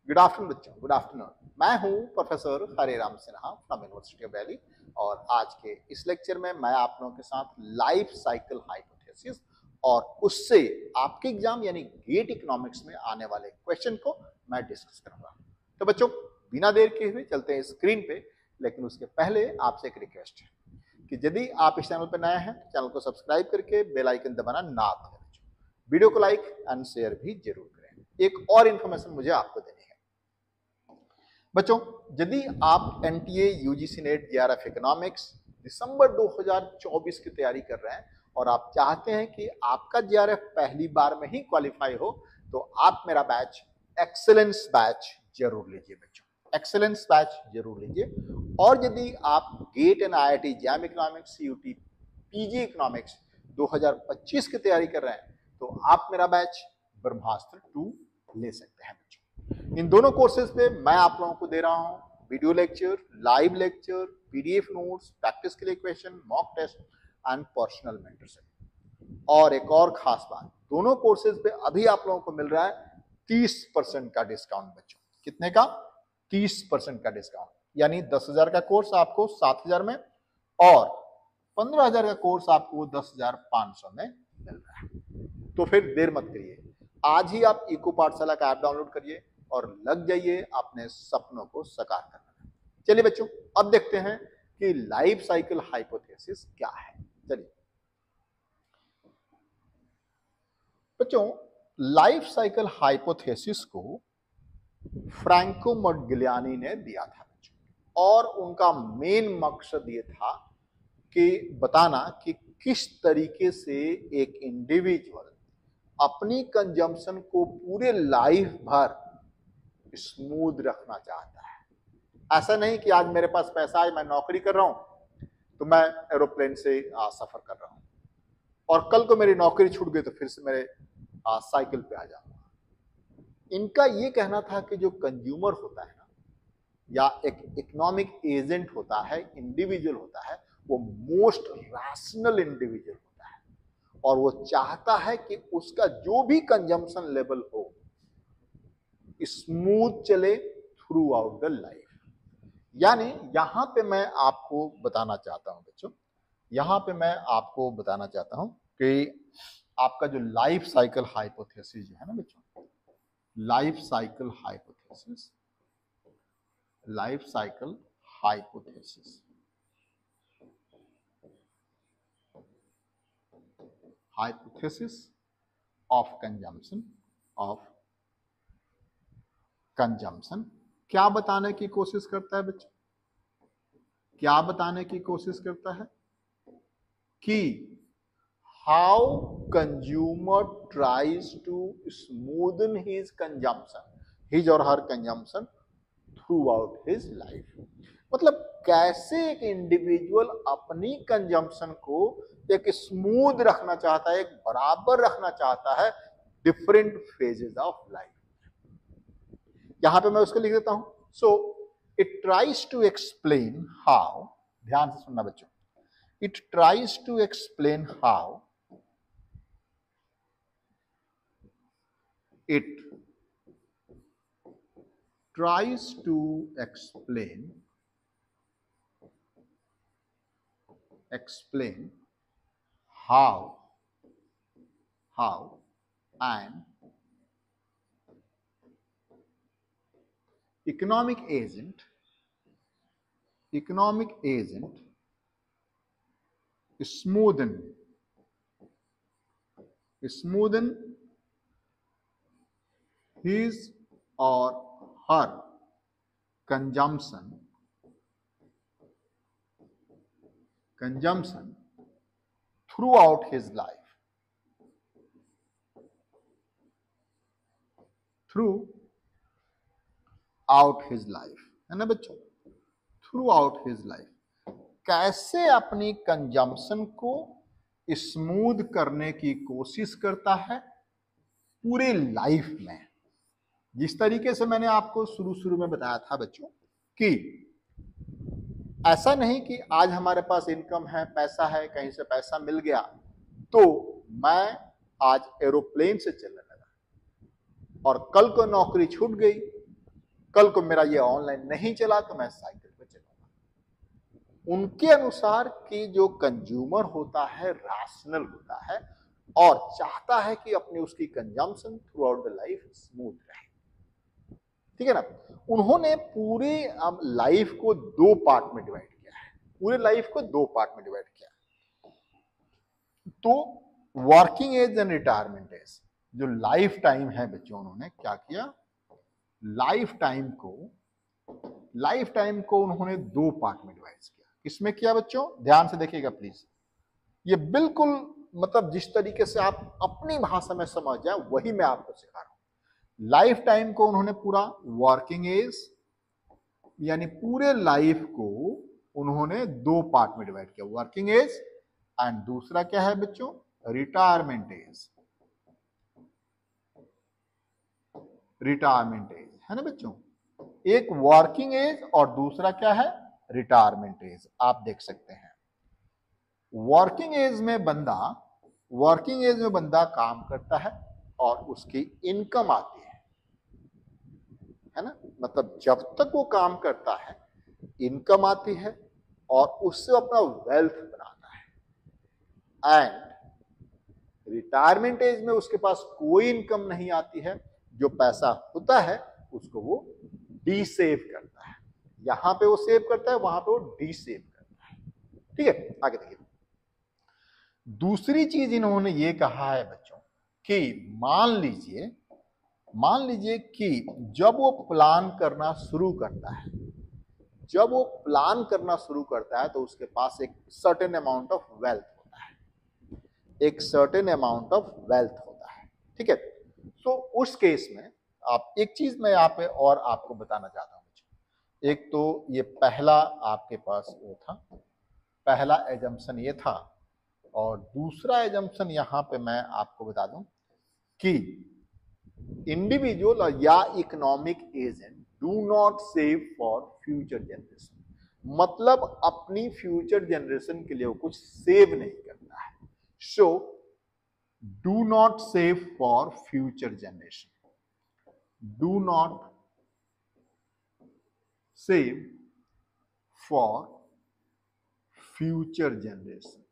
Good afternoon बच्चों, good afternoon. मैं हूं professor Hareram Sinha from university of Delhi और आज के इस लेक्चर में मैं आप लोगों के साथ लाइफ साइकिल हाइपोथेसिस और उससे आपके एग्जाम यानी गेट इकोनॉमिक्स में आने वाले क्वेश्चन को मैं डिस्कस करूंगा। तो बच्चों बिना देर के हुए चलते हैं स्क्रीन पे, लेकिन उसके पहले आपसे एक रिक्वेस्ट है कि यदि आप इस चैनल पर नए हैं तो चैनल को सब्सक्राइब करके बेल आइकन दबाना ना भूलें। वीडियो को लाइक एंड शेयर भी जरूर करें। एक और इन्फॉर्मेशन मुझे आपको देनी है बच्चों, यदि आप NTA UGC NET JRF economics दिसंबर 2024 की तैयारी कर रहे हैं और आप चाहते हैं कि आपका जेआरएफ पहली बार में ही क्वालिफाई हो, तो आप मेरा बैच एक्सेलेंस बैच जरूर लीजिए बच्चों, एक्सेलेंस बैच जरूर लीजिए। और यदि आप GATE and IIT JAM economics यूटी पीजी इकोनॉमिक्स 2025 की तैयारी कर रहे हैं तो आप मेरा बैच ब्रह्मास्त्र 2 ले सकते हैं बच्चों। इन दोनों कोर्सेज पे मैं आप लोगों को दे रहा हूं video lecture, live lecture, PDF notes, practice के लिए question, mock test and personal mentorship. और एक और खास बात, दोनों कोर्सेज पे अभी आप लोगों को मिल रहा है 30% का डिस्काउंट बच्चों। कितने का? 30% का डिस्काउंट, यानी 10,000 का कोर्स आपको 7,000 में और 15,000 का कोर्स आपको 10,500 में मिल रहा है। तो फिर देर मत करिए, आज ही आप इको पाठशाला का ऐप डाउनलोड करिए और लग जाइए अपने सपनों को साकार करने। चलिए बच्चों अब देखते हैं कि लाइफ साइकिल हाइपोथेसिस क्या है। चलिए बच्चों, लाइफ साइकिल हाइपोथेसिस को फ्रैंको मोडिग्लियानी ने दिया था बच्चों, और उनका मेन मकसद ये था कि बताना कि किस तरीके से एक इंडिविजुअल अपनी कंजम्पशन को पूरे लाइफ भर स्मूथ रखना चाहता है। ऐसा नहीं कि आज मेरे पास पैसा है, मैं नौकरी कर रहा हूं तो मैं एरोप्लेन से सफर कर रहा हूं और कल को मेरी नौकरी छूट गई तो फिर से मेरे साइकिल पे आ जाऊंगा। इनका ये कहना था कि जो कंज्यूमर होता है ना, या एक इकोनॉमिक एजेंट होता है, इंडिविजुअल होता है, वो मोस्ट रैशनल इंडिविजुअल होता है और वो चाहता है कि उसका जो भी कंजम्पशन लेवल हो स्मूथ चले थ्रू आउट द लाइफ। यानी यहां पे मैं आपको बताना चाहता हूं बच्चों, यहां पे मैं आपको बताना चाहता हूं कि आपका जो लाइफ साइकिल हाइपोथेसिस है ना बच्चों, life cycle hypothesis, life cycle hypothesis, hypothesis of consumption क्या बताने की कोशिश करता है बच्चों? क्या बताने की कोशिश करता है कि how consumer tries to smoothen his consumption, his or her consumption throughout his life. मतलब कैसे एक इंडिविजुअल अपनी कंजम्पशन को एक स्मूथ रखना चाहता है, एक बराबर रखना चाहता है डिफरेंट फेजेस ऑफ लाइफ। यहां पे मैं उसको लिख देता हूं। So it tries to explain how, ध्यान से सुनना बच्चों, it tries to explain how it tries to explain how an economic agent smoothen his or her consumption throughout his life, है ना बच्चों, थ्रू आउट हिज लाइफ। कैसे अपनी consumption को स्मूथ करने की कोशिश करता है पूरे लाइफ में। जिस तरीके से मैंने आपको शुरू में बताया था बच्चों कि ऐसा नहीं कि आज हमारे पास इनकम है, पैसा है, कहीं से पैसा मिल गया तो मैं आज एरोप्लेन से चलने लगा और कल को नौकरी छूट गई कल को मेरा ये ऑनलाइन नहीं चला तो मैं साइकिल पे चलूंगा। उनके अनुसार कि जो कंज्यूमर होता है रैशनल होता है और चाहता है कि अपनी उसकी consumption through out the life smooth रहे, ठीक है ना। उन्होंने पूरे लाइफ को दो पार्ट में डिवाइड किया है, पूरे लाइफ को दो पार्ट में डिवाइड किया है। तो working age and retirement age जो लाइफ टाइम है बच्चों, उन्होंने क्या किया, लाइफ टाइम को उन्होंने दो पार्ट में डिवाइड किया। किसमें किया बच्चों, ध्यान से देखिएगा प्लीज। ये बिल्कुल मतलब जिस तरीके से आप अपनी भाषा में समझ जाए वही मैं आपको सिखा रहा हूं। लाइफ टाइम को उन्होंने पूरा वर्किंग एज यानी पूरे लाइफ को उन्होंने दो पार्ट में डिवाइड किया, वर्किंग एज एंड दूसरा क्या है बच्चों, रिटायरमेंट एज। रिटायरमेंट एज है ना बच्चों, एक वर्किंग एज और दूसरा क्या है, रिटायरमेंट एज। आप देख सकते हैं वर्किंग एज में बंदा काम करता है और उसकी इनकम आती है ना, मतलब जब तक वो काम करता है इनकम आती है और उससे अपना वेल्थ बनाता है। एंड रिटायरमेंट एज में उसके पास कोई इनकम नहीं आती है, जो पैसा होता है उसको वो डी सेव करता है, यहां पे वो सेव करता है, वहां पे वो डी सेव करता है, ठीक है। आगे देखिए, दूसरी चीज इन्होंने ये कहा है बच्चों कि मान लीजिए कि जब वो प्लान करना शुरू करता है तो उसके पास एक सर्टेन अमाउंट ऑफ वेल्थ होता है, ठीक है। तो उस केस में आप एक चीज मैं यहाँ पे और आपको बताना चाहता हूं बच्चों। एक तो ये पहला आपके पास वो था, पहला एजम्पशन ये था, और दूसरा एजम्पशन यहां पे मैं आपको बता दूं कि इंडिविजुअल या economic agent do not save for future generation, मतलब अपनी फ्यूचर जनरेशन के लिए वो कुछ सेव नहीं करता है। So do not save for future generation, do not save for future generation,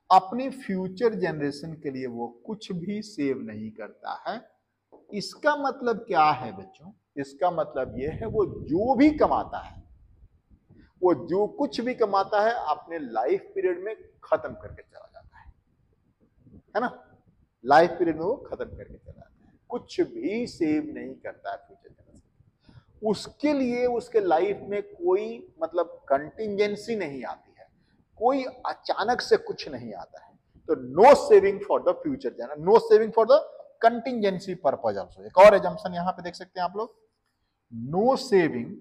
अपनी फ्यूचर जनरेशन के लिए वो कुछ भी सेव नहीं करता है। इसका मतलब क्या है बच्चों, इसका मतलब ये है वो जो भी कमाता है, वो जो कुछ भी कमाता है अपने लाइफ पीरियड में खत्म करके चला जाता है ना, लाइफ पीरियड में वो खत्म करके चला जाता है, कुछ भी सेव नहीं करता है फ्यूचर जनरेशन। उसके लिए उसके लाइफ में कोई मतलब कंटिंजेंसी नहीं आती है, कोई अचानक से कुछ नहीं आता है। तो no saving for the future generation, no saving for the contingency purpose also. एक और एजम्पशन यहां पे देख सकते हैं आप लोग, no saving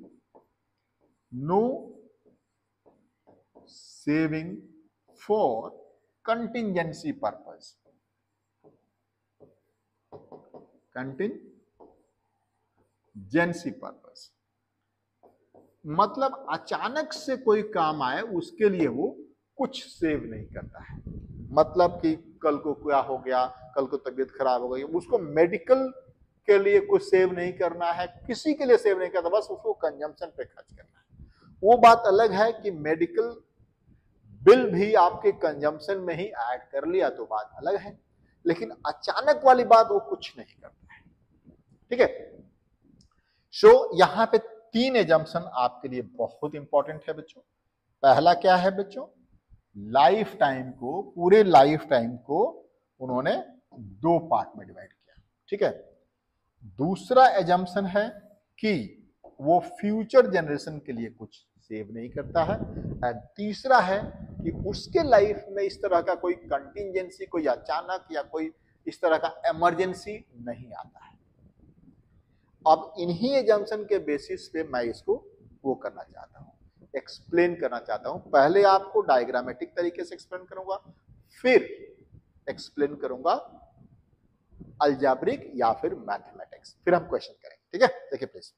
for contingency purpose, contingency purpose मतलब अचानक से कोई काम आए उसके लिए वो कुछ सेव नहीं करता है। मतलब कि कल को क्या हो गया, कल को तबीयत खराब हो गई, उसको मेडिकल के लिए कुछ सेव नहीं करना है, किसी के लिए सेव नहीं करना, बस उसको कंजम्पशन पे खर्च करना है। वो बात अलग है कि मेडिकल बिल भी आपके कंजम्पशन में ही ऐड कर लिया तो बात अलग है, लेकिन अचानक वाली बात वो कुछ नहीं करता है, ठीक है। सो यहां पे तीन एजम्पशन आपके लिए बहुत इंपॉर्टेंट है बच्चों। पहला क्या है बच्चों, लाइफ टाइम को, पूरे लाइफ टाइम को उन्होंने दो पार्ट में डिवाइड किया, ठीक है। दूसरा एजम्पशन है कि वो फ्यूचर जनरेशन के लिए कुछ सेव नहीं करता है। एंड तीसरा है कि उसके लाइफ में इस तरह का कोई कंटिंजेंसी, कोई अचानक या कोई इस तरह का इमरजेंसी नहीं आता है। अब इन्हीं एजम्पशन के बेसिस पे मैं इसको वो करना चाहता हूं, एक्सप्लेन करना चाहता हूं। पहले आपको डायग्रामेटिक तरीके से एक्सप्लेन करूंगा, फिर एक्सप्लेन करूंगा अलजेब्रिक या फिर मैथमेटिक्स, फिर हम क्वेश्चन करेंगे, ठीक है। देखिए प्लीज,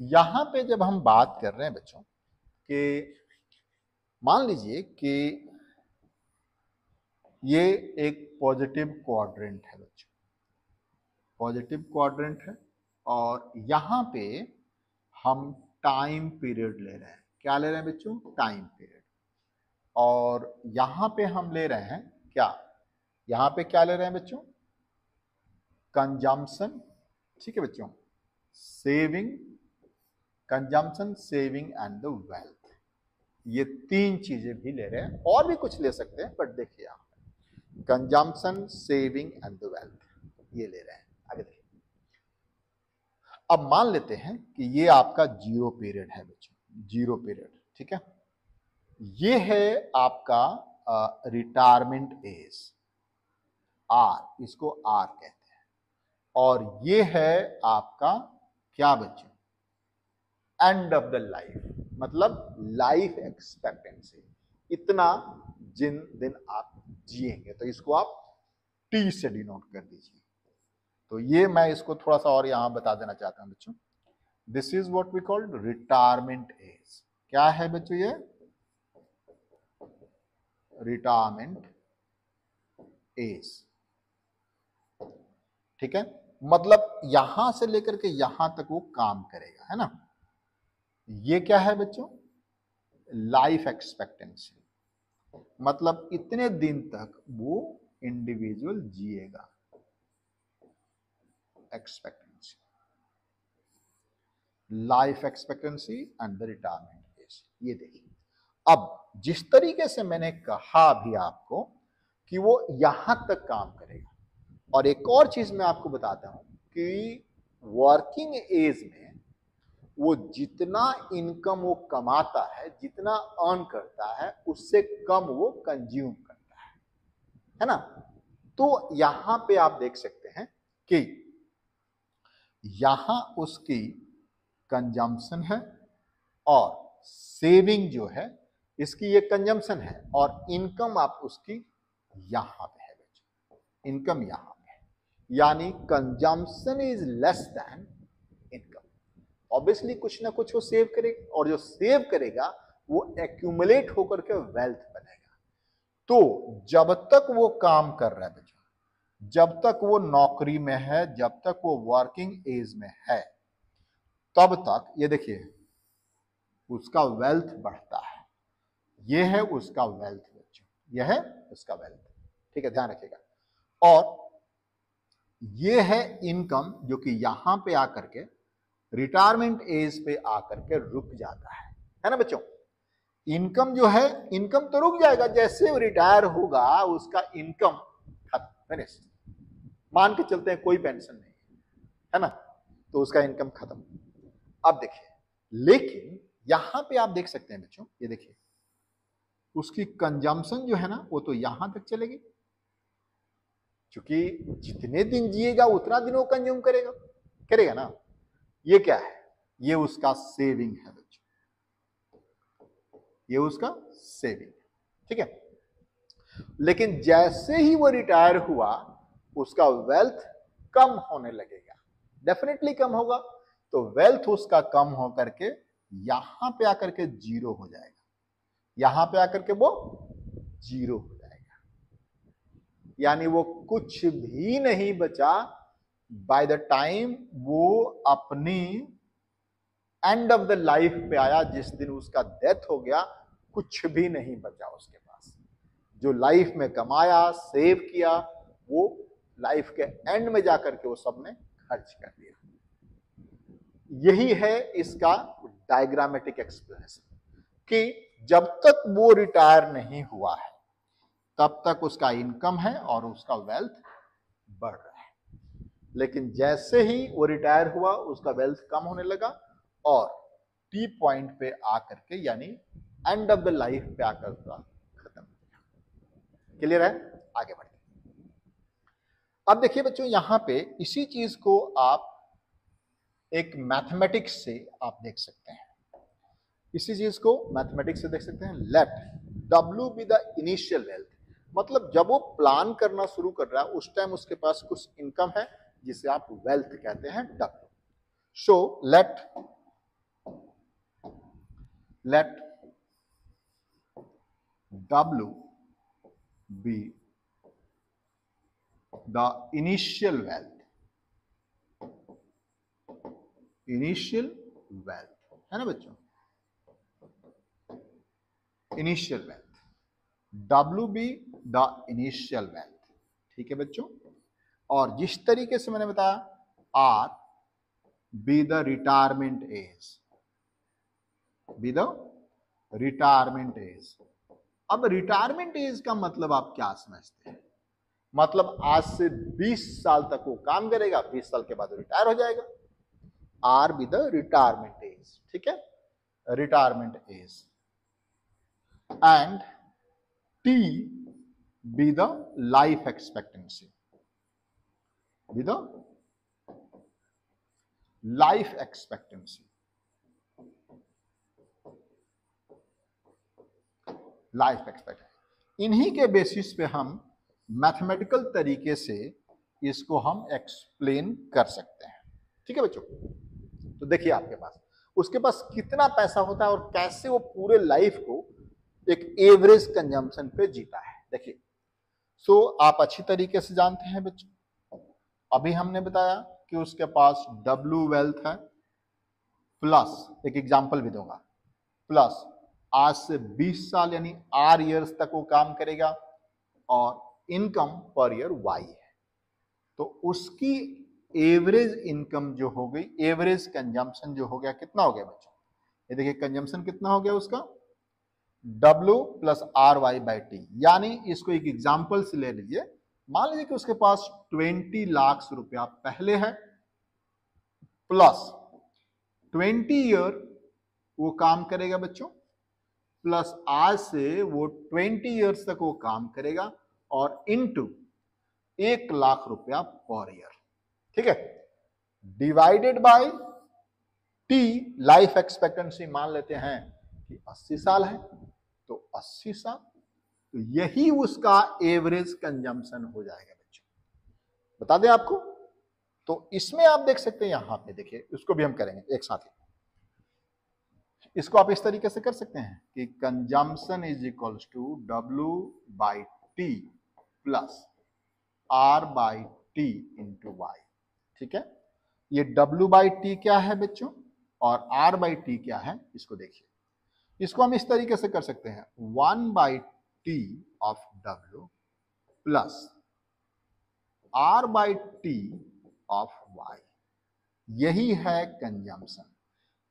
यहां पे जब हम बात कर रहे हैं बच्चों कि मान लीजिए कि ये एक पॉजिटिव क्वाड्रेंट है बच्चों, पॉजिटिव क्वाड्रेंट है, और यहां पे हम टाइम पीरियड ले रहे हैं। क्या ले रहे हैं बच्चों? Time period. और यहां पे हम ले रहे हैं क्या? यहां पे क्या ले रहे हैं बच्चों? कंजम्पशन। ठीक है बच्चों, saving, consumption, saving and the wealth, ये तीन चीजें भी ले रहे हैं, और भी कुछ ले सकते हैं, बट देखिए यहां consumption, saving and the wealth ये ले रहे हैं। आगे देखिए, अब मान लेते हैं कि ये आपका जीरो पीरियड है बच्चों, जीरो पीरियड। ठीक है, ये है आपका रिटायरमेंट एज, आर, इसको आर कहते हैं। और ये है आपका क्या बच्चों? एंड ऑफ द लाइफ, मतलब लाइफ एक्सपेक्टेंसी, इतना जिन दिन आप जिएंगे, तो इसको आप टी से डिनोट कर दीजिए। तो ये मैं इसको थोड़ा सा और यहां बता देना चाहता हूं बच्चों, this is what we called retirement age. क्या है बच्चों? ये रिटायरमेंट एज। ठीक है, मतलब यहां से लेकर के यहां तक वो काम करेगा, है ना। ये क्या है बच्चों? लाइफ एक्सपेक्टेंसी, मतलब इतने दिन तक वो इंडिविजुअल जिएगा। Expectancy, life expectancy and the retirement age. ये देखिए, अब जिस तरीके से मैंने कहा भी आपको कि वो यहां तक काम करेगा, और एक और चीज मैं आपको बताता हूं कि वर्किंग एज में वो जितना इनकम वो कमाता है, जितना अर्न करता है, उससे कम वो कंज्यूम करता है ना। तो यहां पे आप देख सकते हैं कि यहां उसकी कंजम्पशन है, और सेविंग जो है इसकी ये कंजम्पशन है, और इनकम आप उसकी यहां पे है बच्चों, इनकम यहां पे है, यानी consumption is less than income. Obviously कुछ ना कुछ वो सेव करेगा, और जो सेव करेगा वो एक्यूमुलेट होकर के वेल्थ बनेगा। तो जब तक वो काम कर रहा है बच्चों, जब तक वो नौकरी में है, जब तक वो वर्किंग एज में है, तब तक ये देखिए उसका वेल्थ बढ़ता है। ये है उसका वेल्थ बच्चों, यह है उसका वेल्थ। ठीक है, ध्यान रखिएगा। और ये है इनकम, जो कि यहां पे आकर के रिटायरमेंट एज पे आकर के रुक जाता है ना बच्चों। इनकम जो है, इनकम तो रुक जाएगा, जैसे वो रिटायर होगा उसका इनकम खत्म, फिनिश। मान के चलते हैं कोई पेंशन नहीं है ना, तो उसका इनकम खत्म। अब देखिए, लेकिन यहां पे आप देख सकते हैं बच्चों, ये देखिए उसकी कंजम्पशन जो है ना, वो तो यहां तक चलेगी, क्योंकि जितने दिन जिएगा उतना दिन वो कंज्यूम करेगा, करेगा ना। ये क्या है? ये उसका सेविंग है बच्चों, ये उसका सेविंग, ठीक है। लेकिन जैसे ही वो रिटायर हुआ, उसका वेल्थ कम होने लगेगा, डेफिनेटली कम होगा। तो वेल्थ उसका कम होकर के यहां पे आकर के जीरो हो जाएगा, यहां पे आकर के वो जीरो हो जाएगा, यानी वो कुछ भी नहीं बचा बाय द टाइम वो अपनी एंड ऑफ द लाइफ पे आया। जिस दिन उसका डेथ हो गया, कुछ भी नहीं बचा उसके पास। जो लाइफ में कमाया, सेव किया, वो लाइफ के एंड में जाकर के वो सब ने खर्च कर दिया। यही है इसका डायग्रामेटिक एक्सप्लेनेशन, कि जब तक वो रिटायर नहीं हुआ है, तब तक उसका इनकम है और उसका वेल्थ बढ़ रहा है। लेकिन जैसे ही वो रिटायर हुआ, उसका वेल्थ कम होने लगा, और टी पॉइंट पे आकर के, यानी एंड ऑफ द लाइफ पे आकर खत्म। क्लियर है? आगे बढ़ते। अब देखिए बच्चों, यहां पे इसी चीज को आप एक मैथमेटिक्स से आप देख सकते हैं, इसी चीज को मैथमेटिक्स से देख सकते हैं। Let W be the initial wealth, मतलब जब वो प्लान करना शुरू कर रहा है, उस टाइम उसके पास कुछ इनकम है, जिसे आप वेल्थ कहते हैं, W। So let W be the initial wealth, initial wealth, है ना बच्चों, initial wealth, WB the initial wealth, ठीक है बच्चों। और जिस तरीके से मैंने बताया R be the retirement as, be the retirement as. अब रिटायरमेंट एज का मतलब आप क्या समझते हैं? मतलब आज से 20 साल तक वो काम करेगा, 20 साल के बाद रिटायर हो जाएगा। R be the retirement as, ठीक है, retirement age. And T be the life expectancy, be the life expectancy, life expectancy. इन्हीं के बेसिस पे हम मैथमेटिकल तरीके से इसको हम एक्सप्लेन कर सकते हैं, ठीक है बच्चों। तो देखिए आपके पास, उसके पास कितना पैसा होता है और कैसे वो पूरे लाइफ को एक एवरेज कंजम्पशन पे जीता है, देखिए। सो आप अच्छी तरीके से जानते हैं बच्चों, अभी हमने बताया कि उसके पास W वेल्थ है, प्लस एक एग्जांपल भी दूंगा, प्लस आज से 20 साल यानी R ईयर्स तक वो काम करेगा और इनकम पर ईयर Y है। तो उसकी एवरेज इनकम जो हो गई, एवरेज कंजम्पशन जो हो गया, कितना हो गया बच्चों? ये देखिए कंजम्पशन कितना हो गया उसका, W प्लस RY/T। यानी इसको एक एग्जांपल से ले लीजिए, मान लीजिए कि उसके पास 20 लाख रुपया पहले है, प्लस 20 ईयर वो काम करेगा बच्चों, प्लस आज से वो 20 ईयर्स तक वो काम करेगा और इनटू 1 लाख रुपया पर ईयर, ठीक है, divided by T, life expectancy मान लेते हैं कि 80 साल है, तो 80 साल, तो यही उसका एवरेज कंजम्पशन हो जाएगा बच्चों, बता दें आपको। तो इसमें आप देख सकते हैं, यहां पे देखिए, उसको भी हम करेंगे एक साथ ही। इसको आप इस तरीके से कर सकते हैं कि consumption is equals to W/T plus R/T into Y, ठीक है। ये W/T क्या है बच्चों और R/T क्या है, इसको देखिए। इसको हम इस तरीके से कर सकते हैं, 1/T of W plus R/T of Y, यही है कंजम्पशन।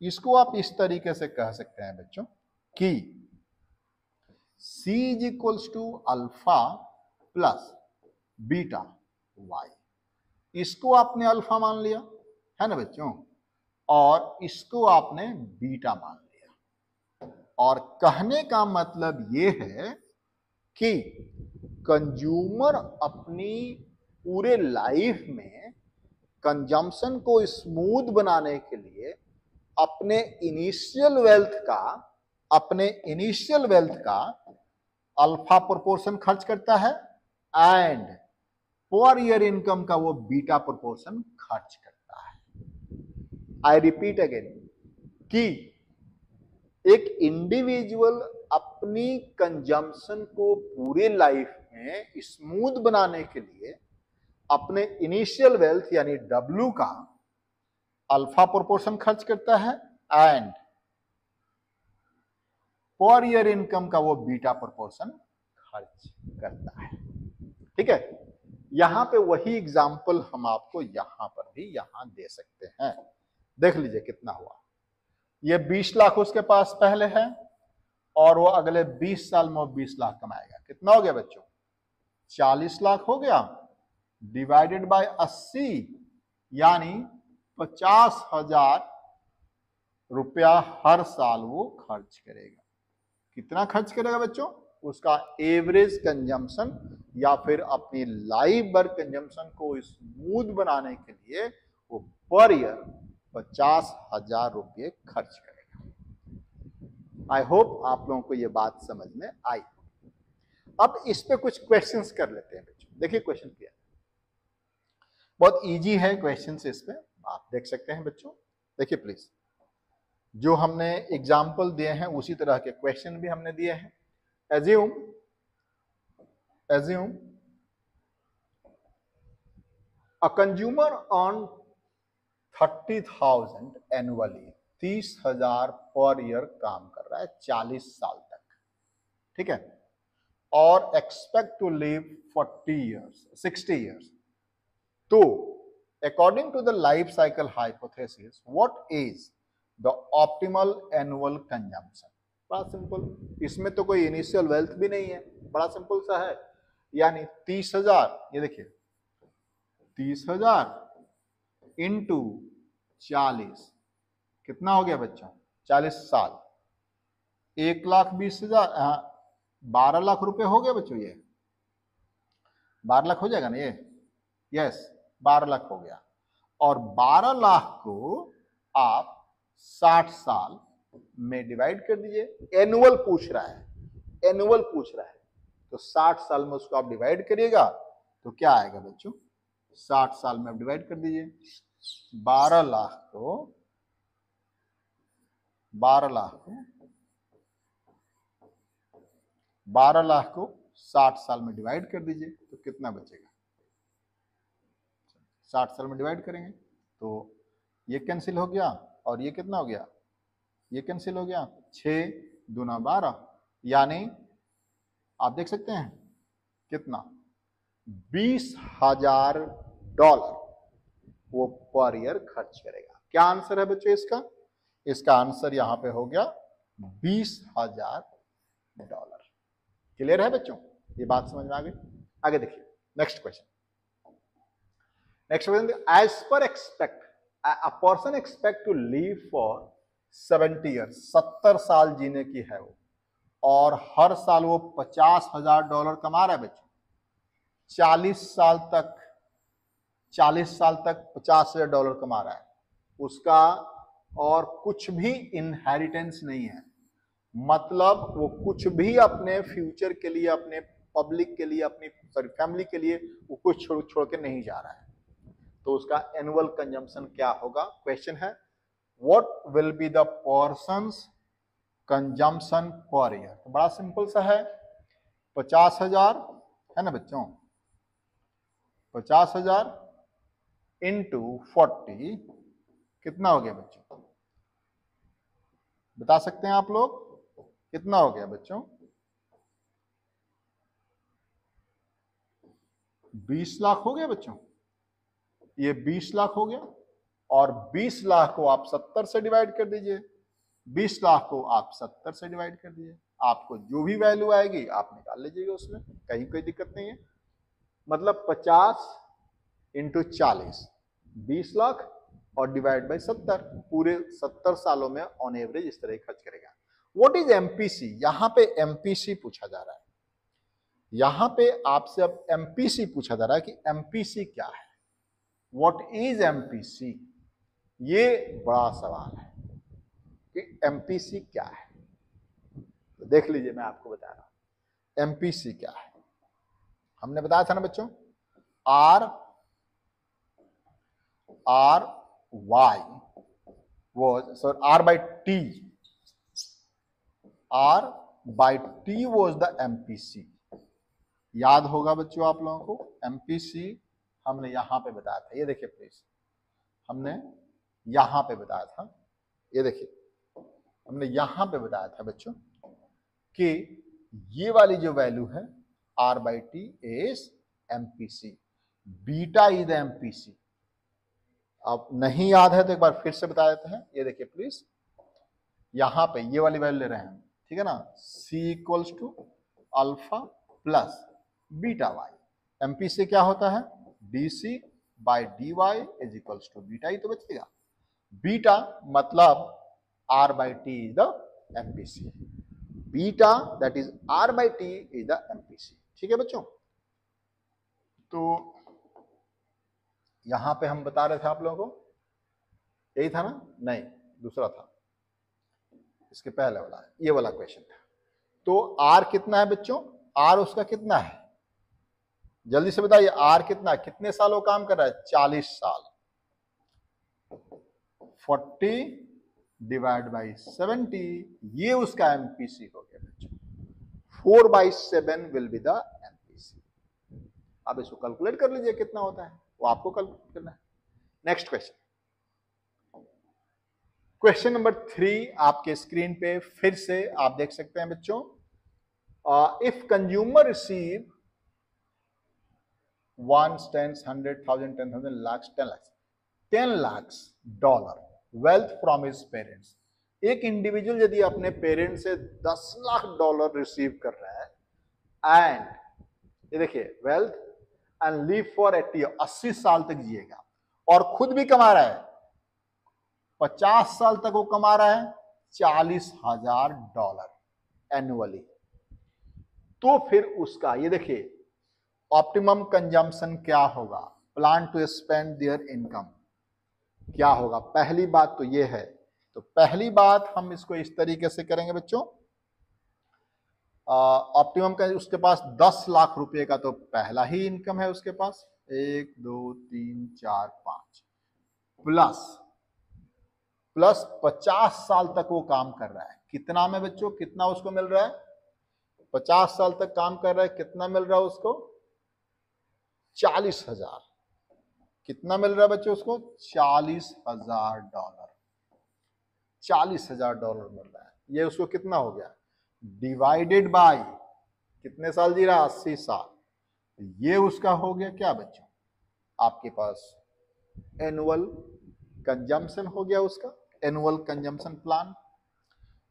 इसको आप इस तरीके से कह सकते हैं बच्चों कि C is equals to alpha plus beta Y। इसको आपने अल्फा मान लिया, है ना बच्चों, और इसको आपने बीटा मान लिया। और कहने का मतलब ये है कि कंज्यूमर अपनी पूरे लाइफ में कंजम्पशन को स्मूथ बनाने के लिए अपने इनिशियल वेल्थ का अल्फा प्रोपोर्शन खर्च करता है एंड पर ईयर इनकम का वो बीटा प्रोपोर्शन खर्च करता है। आई रिपीट अगेन कि एक इंडिविजुअल अपनी कंजम्पशन को पूरे लाइफ में स्मूथ बनाने के लिए अपने इनिशियल वेल्थ यानी W का अल्फा प्रोपोर्शन खर्च करता है एंड पर ईयर इनकम का वो बीटा प्रोपोर्शन खर्च करता है, ठीक है। यहां पे वही एग्जाम्पल हम आपको यहां पर भी यहां दे सकते हैं। देख लीजिए कितना हुआ, ये 20 लाख उसके पास पहले है और वो अगले 20 साल में वो 20 लाख कमाएगा। कितना हो गया बच्चों? 40 लाख हो गया, डिवाइडेड बाय 80 यानी 50,000 रुपया हर साल वो खर्च करेगा। कितना खर्च करेगा बच्चों? उसका एवरेज कंजम्पशन या फिर अपनी लाइफ भर कंजम्पशन को स्मूथ बनाने के लिए वो पर ईयर 50,000 रुपये खर्च करेगा। आई होप आप लोगों को ये बात समझ में आई। अब इस पे कुछ क्वेश्चंस कर लेते हैं बच्चों। देखिए क्वेश्चन क्या है, बहुत इजी है क्वेश्चंस, इस पे आप देख सकते हैं बच्चों। देखिए प्लीज, जो हमने एग्जाम्पल दिए हैं उसी तरह के क्वेश्चन भी हमने दिए हैं। Assume a consumer earn 30,000 annually, 30,000 per year काम कर रहा है 40 साल तक, ठीक है, और expect to live 40 years, 60 years. तो according to the life cycle hypothesis what is the optimal annual consumption? बड़ा सिंपल, इसमें तो कोई इनिशियल वेल्थ भी नहीं है, बड़ा सिंपल सा है। यानी 30,000, ये देखिए 30,000 इंटू 40, कितना हो गया बच्चों? 40 साल, 1,20,000, 12 लाख रुपए हो गया बच्चों। ये 12 लाख हो जाएगा ना ये? यस, 12 लाख हो गया। और 12 लाख को आप 60 साल में डिवाइड कर दीजिए। एनुअल पूछ रहा है, एनुअल पूछ रहा है, तो 60 साल में उसको आप डिवाइड करिएगा तो क्या आएगा बच्चों? 60 साल में आप डिवाइड कर दीजिए 12 लाख को, 12 लाख को 60 साल में डिवाइड कर दीजिए तो कितना बचेगा? 60 साल में डिवाइड करेंगे तो ये कैंसिल हो गया और ये कितना हो गया? ये कैंसिल हो गया, 6 दूना 12, यानी आप देख सकते हैं कितना? $20,000 वो पर ईयर खर्च करेगा। क्या आंसर है बच्चों इसका? इसका आंसर यहां पे हो गया $20,000। क्लियर है बच्चों? ये बात समझ में आ गई? आगे देखिए next question. Next question, as per expect a person expect to live for 70 years, 70 साल जीने की है वो, और हर साल वो $50,000 कमा रहा है बच्चों। 40 साल तक $50,000 कमा रहा है उसका, और कुछ भी इनहेरिटेंस नहीं है। मतलब वो कुछ भी अपने फ्यूचर के लिए, अपने पब्लिक के लिए, अपनी फैमिली के लिए वो कुछ छोड़ के नहीं जा रहा है। तो उसका एनुअल कंजम्पशन क्या होगा? क्वेश्चन है what will be the persons consumption per year. तो बड़ा सिंपल सा है, 50,000 है ना बच्चों, 50,000 इंटू 40 कितना हो गया बच्चों? बता सकते हैं आप लोग कितना हो गया बच्चों? 20 लाख हो गया बच्चों। ये 20 लाख हो गया, और 20 लाख को आप 70 से डिवाइड कर दीजिए, 20 लाख को आप 70 से डिवाइड कर दीजिए, आपको जो भी वैल्यू आएगी आप निकाल लीजिएगा, उसमें कहीं कोई दिक्कत नहीं है। मतलब 50 इंटू 40, 20 लाख, और डिवाइड बाई 70, पूरे 70 सालों में ऑन एवरेज इस तरह खर्च करेगा। What is MPC? यहां पे एमपीसी पूछा जा रहा है, यहां पे आपसे अब एमपीसी पूछा जा रहा है कि एमपीसी क्या है, व्हाट इज एमपीसी? ये बड़ा सवाल है कि एमपीसी क्या है। तो देख लीजिए, मैं आपको बता रहा हूं एमपीसी क्या है। हमने बताया था ना बच्चों, R Y was, so R by T, R by T was the MPC। याद होगा बच्चों आप लोगों को, MPC हमने यहां पे बताया था, ये देखिए प्लीज, हमने यहां पे बताया था, ये देखिए हमने यहां पे बताया था बच्चों कि ये वाली जो वैल्यू है R by T is MPC, beta is the MPC। अब नहीं याद है तो एक बार फिर से बता देते हैं, ये देखिए प्लीज, यहां पे ये वाली वैल्यू ले रहे हैं, ठीक है ना, C equals to alpha plus beta Y. MPC क्या होता है? DC by DY is equals to beta ही तो बचेगा। बीटा मतलब R by T is the MPC, beta that is R by T is the MPC. ठीक है बच्चों, तो यहां पे हम बता रहे थे आप लोगों को, यही था ना? नहीं, दूसरा था, इसके पहले वाला, ये वाला क्वेश्चन था। तो आर कितना है बच्चों? आर उसका कितना है? जल्दी से बताइए, आर कितना है? कितने साल वो काम कर रहा है? 40 साल। 40 डिवाइड बाई 70, ये उसका एमपीसी हो गया बच्चों। 4/7 विल बी द एमपीसी। आप इसको कैलकुलेट कर लीजिए कितना होता है, वो आपको कैलकुलेट करना है। नेक्स्ट क्वेश्चन, क्वेश्चन नंबर 3 आपके स्क्रीन पे फिर से आप देख सकते हैं बच्चों। If consumer receive 1, 10, 100,000, 10,000, lakhs, 10 lakhs, 10 lakhs dollar wealth from his parents. एक इंडिविजुअल यदि अपने पेरेंट्स से 10 लाख डॉलर रिसीव कर रहा है एंड ये देखिए वेल्थ एंड लिव फॉर 80 साल तक जिएगा और खुद भी कमा रहा है, 50 साल तक वो कमा रहा है 40,000 डॉलर एनुअली, तो फिर उसका ये देखिए ऑप्टिमम कंजम्पशन क्या होगा, plan to spend their income क्या होगा। पहली बात तो ये है, तो पहली बात हम इसको इस तरीके से करेंगे बच्चों। ऑप्टिमम का उसके पास 10 लाख रुपए का तो पहला ही इनकम है उसके पास, 1, 2, 3, 4, 5 प्लस 50 साल तक वो काम कर रहा है। कितना में बच्चों, कितना उसको मिल रहा है, 50 साल तक काम कर रहा है, कितना मिल रहा है उसको, 40,000। कितना मिल रहा है बच्चों उसको, 40,000 डॉलर, 40,000 डॉलर मिल रहा है। ये उसको कितना हो गया, डिवाइडेड बाय कितने साल जी रहा, 80 साल। ये उसका हो गया क्या बच्चों, आपके पास एनुअल कंजम्पशन हो गया उसका, एनुअल कंजम्पशन प्लान।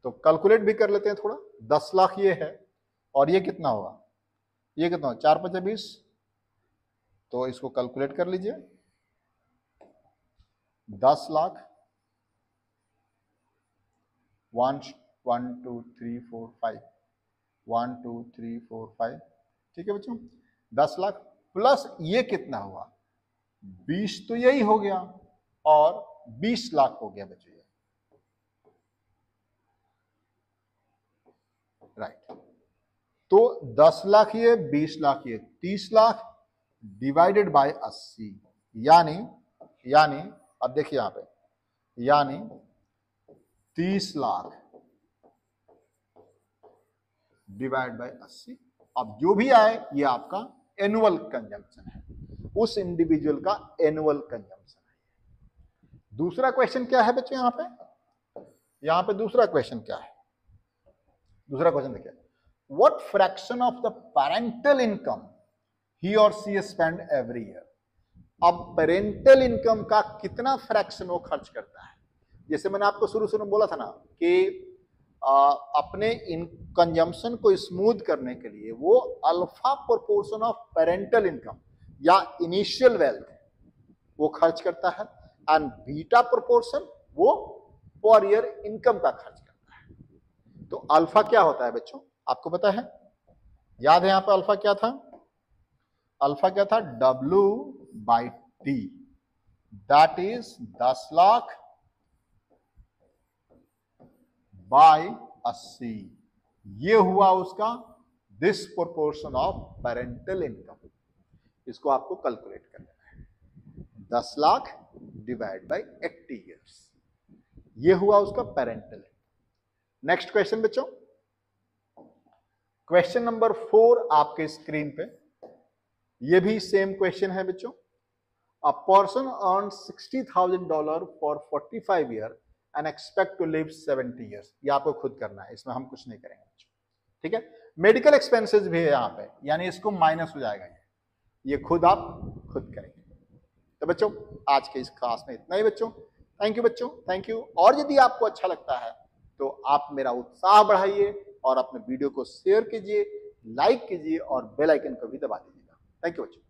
तो कैलकुलेट भी कर लेते हैं थोड़ा। 10 लाख ये है और ये कितना होगा, ये कितना होगा, 4 5 20, तो इसको कैलकुलेट कर लीजिए। 10 लाख 1 2 3 4 5 1 2 3 4 5, ठीक है बच्चों। 10 लाख प्लस ये कितना हुआ, 20 तो यही हो गया और 20 लाख हो गया बच्चों, राइट। तो 10 लाख ये, 20 लाख ये, 30 लाख डिवाइडेड बाय 80, यानी अब देखिए यहां पे, यानी 30 लाख डिवाइड बाय 80। अब जो भी आए ये आपका एनुअल कंजम्पशन है, उस इंडिविजुअल का एनुअल कंजम्पशन है। दूसरा क्वेश्चन क्या है बच्चों, यहां पे दूसरा क्वेश्चन क्या है, दूसरा क्वेश्चन देखिए, what fraction of the parental income he or she spend every year. अब पेरेंटल इनकम का कितना फ्रैक्शन वो खर्च करता है। जैसे मैंने आपको शुरू में बोला था ना कि अपने इन कंजम्पशन को स्मूथ करने के लिए वो alpha proportion of parental income या इनिशियल वेल्थ वो खर्च करता है एंड बीटा प्रोपोर्शन वो पर ईयर इनकम का खर्च करता है। तो अल्फा क्या होता है बच्चों, आपको पता है, याद है यहां पे अल्फा क्या था, अल्फा क्या था, W/T, that is 10 lakh bye 80। ये हुआ उसका this proportion of parental income. इसको आपको कैलकुलेट करना है, 10 लाख डिवाइड बाय 80 ईयर्स, ये हुआ उसका पेरेंटल इनकम। नेक्स्ट क्वेश्चन बच्चों, क्वेश्चन नंबर 4 आपके स्क्रीन पे, ये भी सेम क्वेश्चन है बच्चों। A person earn $60,000 for 45 year and expect to live 70 years. ये आपको खुद करना है, इसमें हम कुछ नहीं करेंगे बच्चों, ठीक है। मेडिकल एक्सपेंसेस भी है यहाँ पे, यानी इसको माइनस हो जाएगा, ये खुद आप खुद करेंगे। तो बच्चों आज के इस क्लास में इतना ही बच्चों। थैंक यू बच्चों, थैंक यू। और यदि आपको अच्छा लगता है तो आप मेरा उत्साह बढ़ाइए और अपने वीडियो को शेयर कीजिए, लाइक कीजिए और बेल आइकन को भी दबा दीजिएगा। थैंक यू बच्चों।